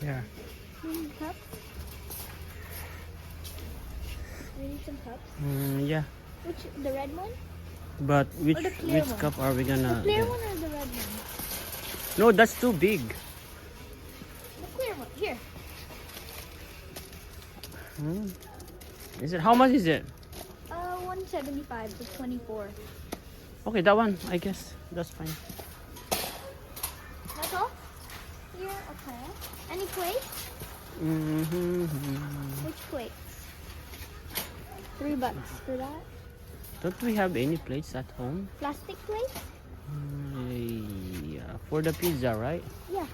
Yeah. Cups? We need some cups. Yeah. Which, the red one? But which the clear one? cup are we gonna? The clear get? one or the red one? No, that's too big. The clear one. Here. Is it? How much is it? 175 to 24. Okay, that one. I guess that's fine. That's all? Here, okay. Any plates? Which plates? $3 for that. Don't we have any plates at home? Plastic plates? Yeah, for the pizza, right? Yeah.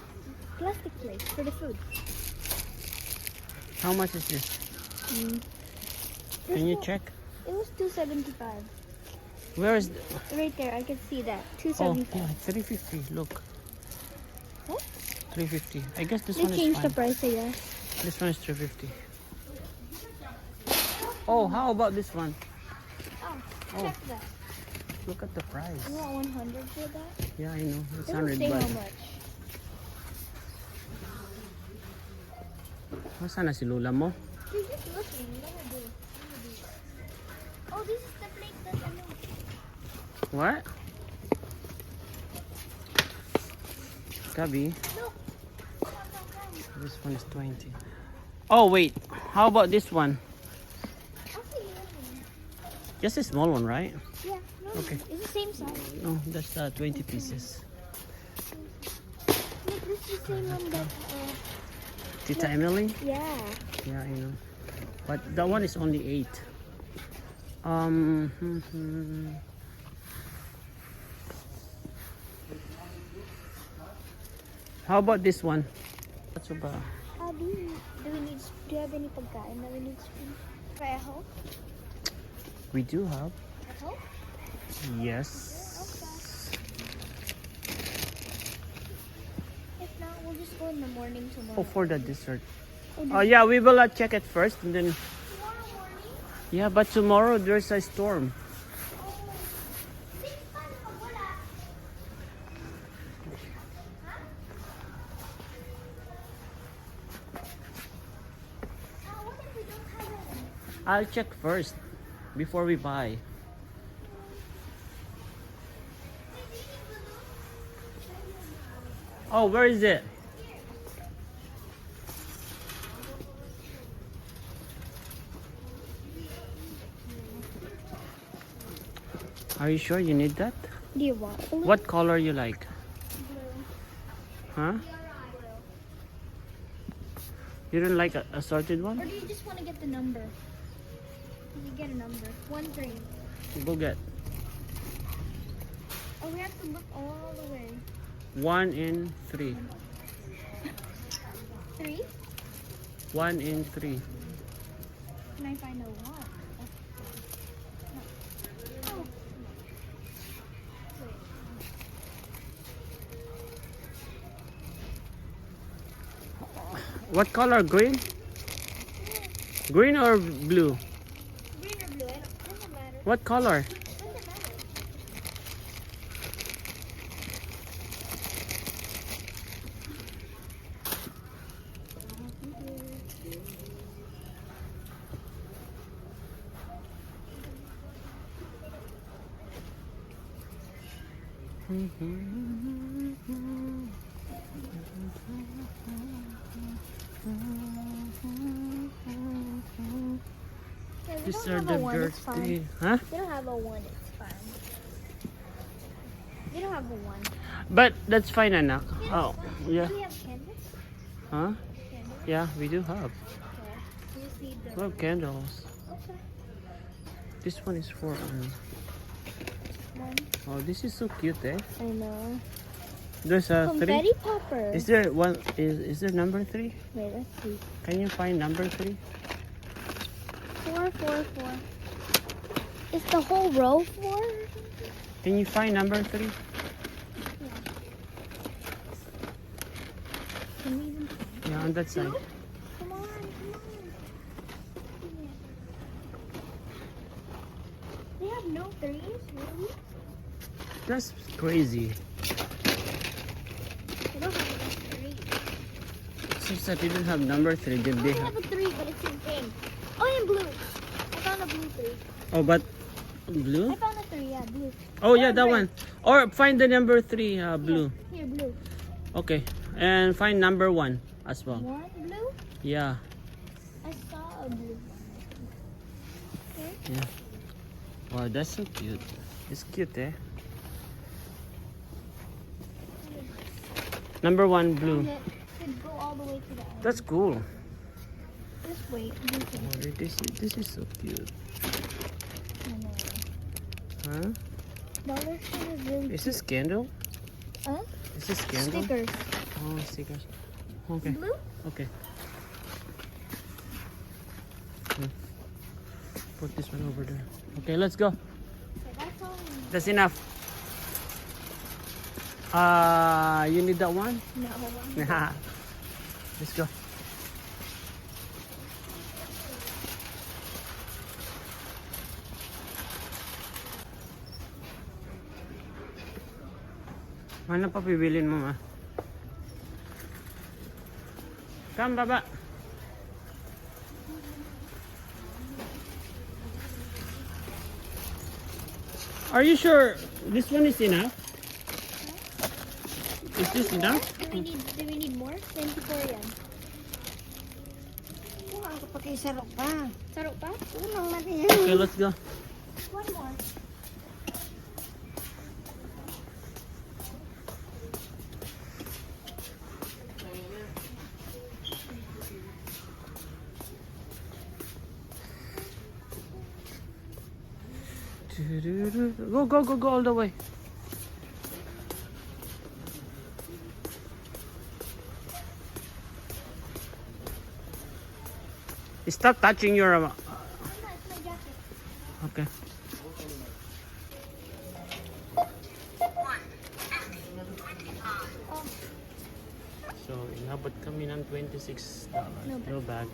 Plastic plates for the food. How much is this? Can you check? It was 275. Where is? Right there, I can see that. Oh, 275. yeah, 350. Look, What? 350. I guess this They one is changed the fine. price, I guess. This one is 350. Oh, how about this one? Oh, check that. Look at the price. You want 100 for that? Yeah, I know. It's It doesn't 100 say how baht. much. Nasaan na si Lola mo? You're just looking. Let me do. Oh, this is the plate that I know. What? Gabi, Look. Come. this one is 20. Oh, wait. How about this one? I'll see you. Just a small one, right? Yeah, no, Okay. it's the same size. No, that's 20 pieces. Look, this is the same one that, Tita Emily? yeah. Yeah, I know. But that one is only 8. How about this one? What's about? Do you have any pagkain that we need spoon? Try a hoe? We do have. A hoe? Yes. If not, we'll just go in the morning tomorrow. Oh, for the dessert. Oh, Oh, yeah, we will check it first and then. tomorrow morning? Yeah, but tomorrow there's a storm. I'll check first before we buy. Oh, where is it? Are you sure you need that? Do you want blue? What color you like? Huh? You don't like a assorted Or one? do you just want to get the number? You get a number. 1-3. Go get Oh, we have to look all the way. 1 in 3. 3? 1 in 3. Can I find a 1? Oh. What color? Green? Green or blue? Green or blue? Doesn't matter. What color? Doesn't matter. Okay, we These don't are have the a 1, it's fine. dirty. Huh? We don't have a 1, it's fine. We don't have a 1. But that's fine, anak. Yeah, Oh, it's fine. yeah. Do we have candles? Huh? Candles? Yeah, we do have. Okay. We just need the... We have candles. Okay. This one is for. 1. Oh, this is so cute, eh? I know. There's a 3. Confetti popper. Is there one? Is there number 3? Wait, let's see. Can you find number 3? 4, 4, 4. Is the whole row 4? Can you find number 3? Can we even... Yeah, on that side. Come on, come on. They have no 3s, really? That's crazy. They don't have enough 3s. It's just that you didn't have number 3. Did I they have have? a 3, but it's in pink. Oh, and blue. I found a blue 3. Oh, but blue? I found a 3, yeah, blue. Oh, yeah, that red. one. Or find the number 3, blue. Here, blue. Okay. And find number 1 as well. 1 blue? Yeah. I saw a blue one. Okay. Yeah. Wow, that's so cute. It's cute, eh? Number 1, blue. And it should go all the way to the end. That's cool. This way. Blue thing. Oh, this is so cute. Huh? Dollar Tree is really Is this candle? Huh? Is this candle? Stickers. Oh, stickers. Okay. Blue? Okay. Put this one over there. Okay, let's go. Okay, that's all. That's enough. You need that one? No. Let's go. Ano pa pibilin mo, ma? Come, baba. Are you sure this one is enough? Is this enough? Do we need more? 24 yan. Ang kapag sarap pa. Sarap pa? Unang mali yan. Okay, let's go. One more. Go all the way. Stop touching your. It's my jacket. Okay. Oh, So, inabot kami ng $26. No bag.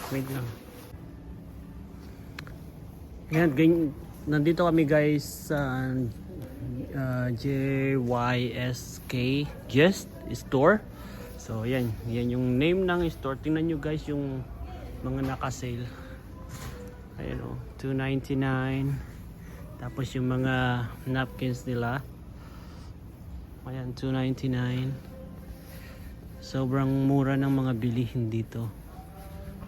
Wait lang. Yan, nandito kami guys sa JYSK Just Store. So, yan yung name ng store. Tingnan nyo guys yung mga naka-sale. Ayan o, $2.99. Tapos yung mga napkins nila. Ayan, $2.99. Sobrang mura ng mga bilihin dito.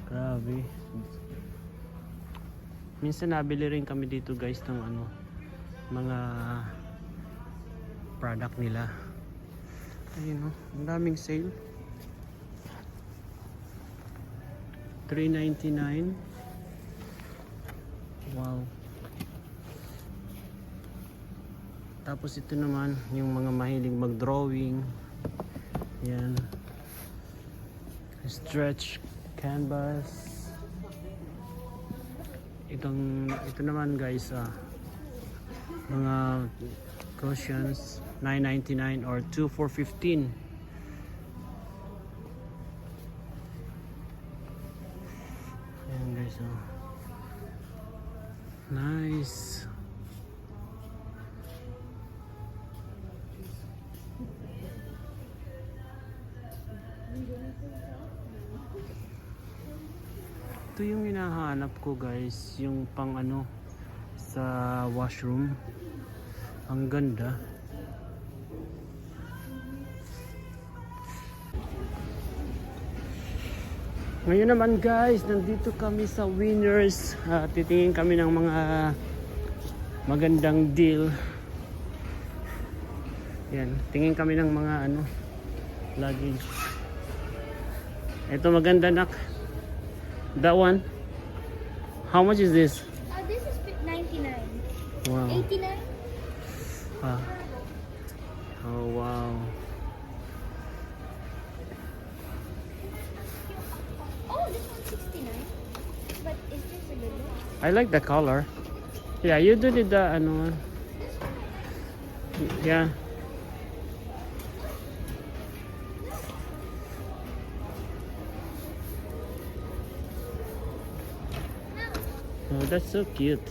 Grabe. Minsan nabili rin kami dito guys ng mga product nila. Ayun o, ang daming sale. $3.99. Wow. Tapos ito naman yung mga mahilig mag-drawing. Yan. Stretch canvas. Ito naman guys, mga cushions, $9.99 or 2 for $15. Ayan guys, nice. Ito yung hinahanap ko guys, yung pang sa washroom. Ang ganda. Ngayon naman guys, nandito kami sa Winners. Titingin kami ng mga magandang deal. Yan, tingin kami ng mga luggage. Ito maganda nak. That one. How much is this? this is $99. Wow. $89? Oh wow. Oh, this one's $69. But is this a good one? I like the color. Yeah, you do the one. Yeah. Oh, that's so cute.